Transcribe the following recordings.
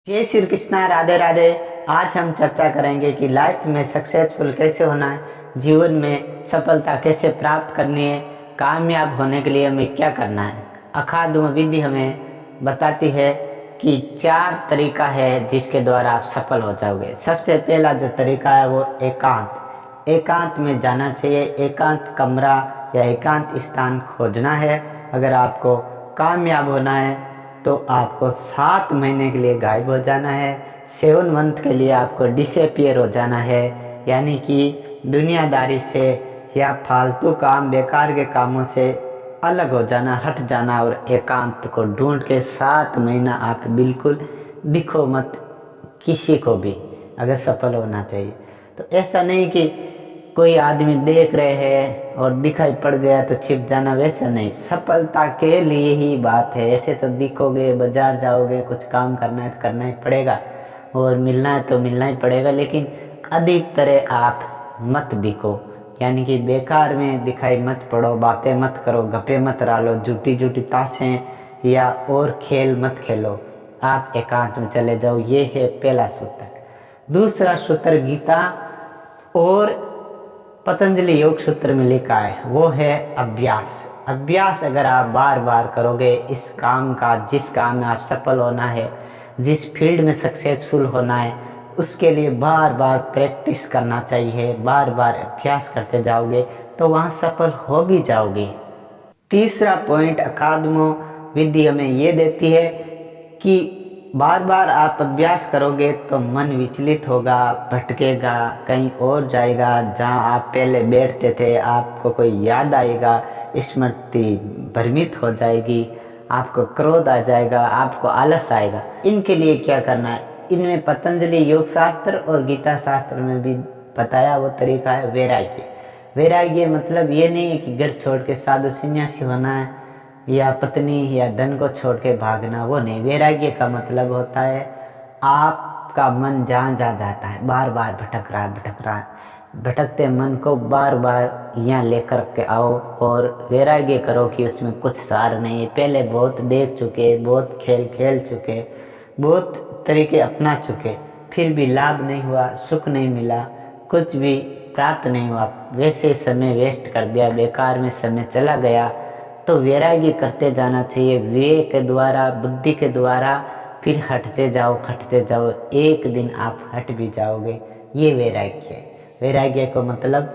जय श्री कृष्णा, राधे राधे। आज हम चर्चा करेंगे कि लाइफ में सक्सेसफुल कैसे होना है, जीवन में सफलता कैसे प्राप्त करनी है, कामयाब होने के लिए हमें क्या करना है। अखाद्य विधि हमें बताती है कि 4 तरीका है जिसके द्वारा आप सफल हो जाओगे। सबसे पहला जो तरीका है वो एकांत में जाना चाहिए। एकांत कमरा या एकांत स्थान खोजना है। अगर आपको कामयाब होना है तो आपको 7 महीने के लिए गायब हो जाना है। 7 मंथ के लिए आपको डिसअपियर हो जाना है, यानी कि दुनियादारी से या फालतू काम बेकार के कामों से अलग हो जाना, हट जाना और एकांत को ढूंढ के 7 महीना आप बिल्कुल दिखो मत किसी को भी, अगर सफल होना चाहिए। तो ऐसा नहीं कि कोई आदमी देख रहे हैं और दिखाई पड़ गया तो छिप जाना, वैसा नहीं। सफलता के लिए ही बात है। ऐसे तो दिखोगे, बाजार जाओगे, कुछ काम करना है तो करना ही पड़ेगा और मिलना है तो मिलना ही पड़ेगा, लेकिन अधिक तरह आप मत दिखो, यानी कि बेकार में दिखाई मत पड़ो, बातें मत करो, गप्पे मत डालो, झूठी झूठी ताशें या और खेल मत खेलो। आप एकांत में चले जाओ। ये है पहला सूत्र। दूसरा सूत्र गीता और पतंजलि योग सूत्र में लिखा है, वो है अभ्यास। अभ्यास अगर आप बार बार करोगे इस काम का, जिस काम में आप सफल होना है, जिस फील्ड में सक्सेसफुल होना है, उसके लिए बार बार प्रैक्टिस करना चाहिए। बार बार अभ्यास करते जाओगे तो वहाँ सफल हो भी जाओगे। तीसरा पॉइंट अकादमो विधि हमें ये देती है कि बार बार आप अभ्यास करोगे तो मन विचलित होगा, भटकेगा, कहीं और जाएगा। जहाँ आप पहले बैठते थे आपको कोई याद आएगा, स्मृति भ्रमित हो जाएगी, आपको क्रोध आ जाएगा, आपको आलस आएगा। इनके लिए क्या करना है, इनमें पतंजलि योग शास्त्र और गीता शास्त्र में भी बताया वो तरीका है वैराग्य। वैराग्य मतलब ये नहीं है कि घर छोड़ के साधु सन्यासी होना है या पत्नी या धन को छोड़ के भागना, वो नहीं। वैराग्य का मतलब होता है आपका मन जहाँ जहाँ जाता है, बार बार भटक रहा है, भटकते मन को बार बार यहाँ लेकर के आओ और वैराग्य करो कि उसमें कुछ सार नहीं है। पहले बहुत देख चुके, बहुत खेल खेल चुके, बहुत तरीके अपना चुके, फिर भी लाभ नहीं हुआ, सुख नहीं मिला, कुछ भी प्राप्त नहीं हुआ, वैसे समय वेस्ट कर दिया, बेकार में समय चला गया। तो वैराग्य करते जाना चाहिए, विवेक के द्वारा, बुद्धि के द्वारा, फिर हटते जाओ, एक दिन आप हट भी जाओगे। ये वैराग्य है। वैराग्य को मतलब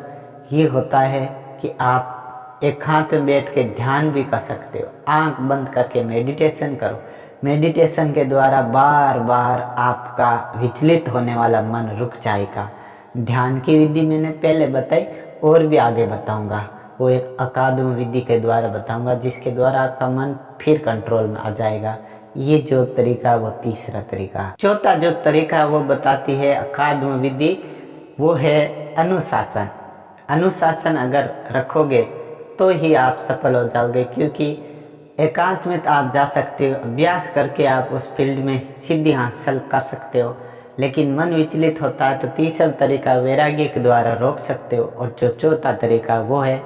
ये होता है कि आप एकांत में बैठ के ध्यान भी कर सकते हो। आंख बंद करके मेडिटेशन करो। मेडिटेशन के द्वारा बार बार आपका विचलित होने वाला मन रुक जाएगा। ध्यान की विधि मैंने पहले बताई और भी आगे बताऊंगा, वो एक अकादम विधि के द्वारा बताऊंगा, जिसके द्वारा आपका मन फिर कंट्रोल में आ जाएगा। ये जो तरीका वो तीसरा तरीका। चौथा जो तरीका वो बताती है अकादम विधि, वो है अनुशासन। अनुशासन अगर रखोगे तो ही आप सफल हो जाओगे, क्योंकि एकांत में तो आप जा सकते हो, अभ्यास करके आप उस फील्ड में सिद्धि हासिल कर सकते हो, लेकिन मन विचलित होता है तो तीसरा तरीका वैराग्य के द्वारा रोक सकते हो। और जो चौथा तरीका वो है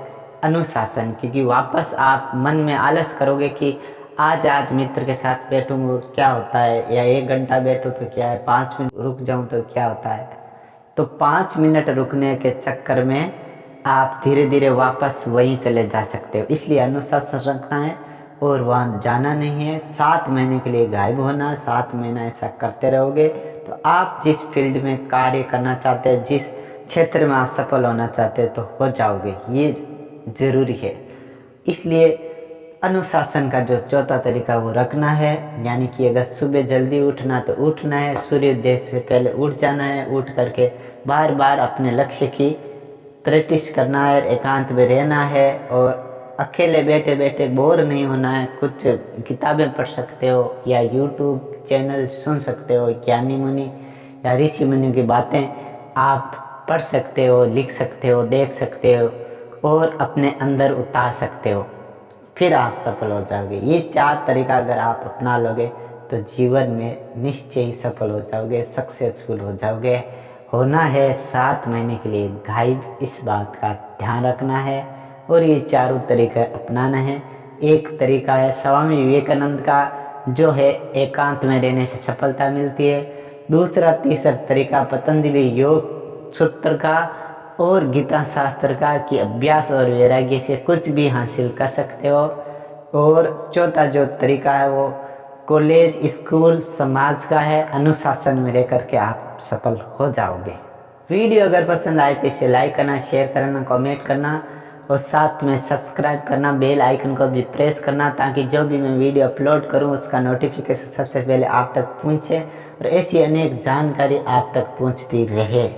अनुशासन, क्योंकि वापस आप मन में आलस करोगे कि आज मित्र के साथ बैठूंगा क्या होता है, या 1 घंटा बैठूं तो क्या है, 5 मिनट रुक जाऊं तो क्या होता है। तो 5 मिनट रुकने के चक्कर में आप धीरे धीरे वापस वहीं चले जा सकते हो। इसलिए अनुशासन रखना है और वहाँ जाना नहीं है। 7 महीने के लिए गायब होना। 7 महीना ऐसा करते रहोगे तो आप जिस फील्ड में कार्य करना चाहते हैं, जिस क्षेत्र में आप सफल होना चाहते हैं तो हो जाओगे। ये ज़रूरी है। इसलिए अनुशासन का जो चौथा तरीका वो रखना है, यानी कि अगर सुबह जल्दी उठना तो उठना है, सूर्योदय से पहले उठ जाना है, उठ करके बार बार अपने लक्ष्य की प्रैक्टिस करना है, एकांत में रहना है और अकेले बैठे बैठे बोर नहीं होना है। कुछ किताबें पढ़ सकते हो या यूट्यूब चैनल सुन सकते हो, ज्ञानी मुनि या ऋषि मुनि की बातें आप पढ़ सकते हो, लिख सकते हो, देख सकते हो और अपने अंदर उतार सकते हो, फिर आप सफल हो जाओगे। ये 4 तरीका अगर आप अपना लोगे तो जीवन में निश्चय ही सफल हो जाओगे, सक्सेसफुल हो जाओगे। होना है 7 महीने के लिए गायब, इस बात का ध्यान रखना है और ये 4 तरीका अपनाना है। एक तरीका है स्वामी विवेकानंद का, जो है एकांत में रहने से सफलता मिलती है। दूसरा तीसरा तरीका पतंजलि योग सूत्र का और गीता शास्त्र का कि अभ्यास और वैराग्य से कुछ भी हासिल कर सकते हो। और चौथा जो तरीका है वो कॉलेज स्कूल समाज का है, अनुशासन में रह करके आप सफल हो जाओगे। वीडियो अगर पसंद आए तो इसे लाइक करना, शेयर करना, कमेंट करना और साथ में सब्सक्राइब करना, बेल आइकन को भी प्रेस करना ताकि जो भी मैं वीडियो अपलोड करूं उसका नोटिफिकेशन सबसे पहले आप तक पहुंचे और ऐसी अनेक जानकारी आप तक पहुंचती रहे।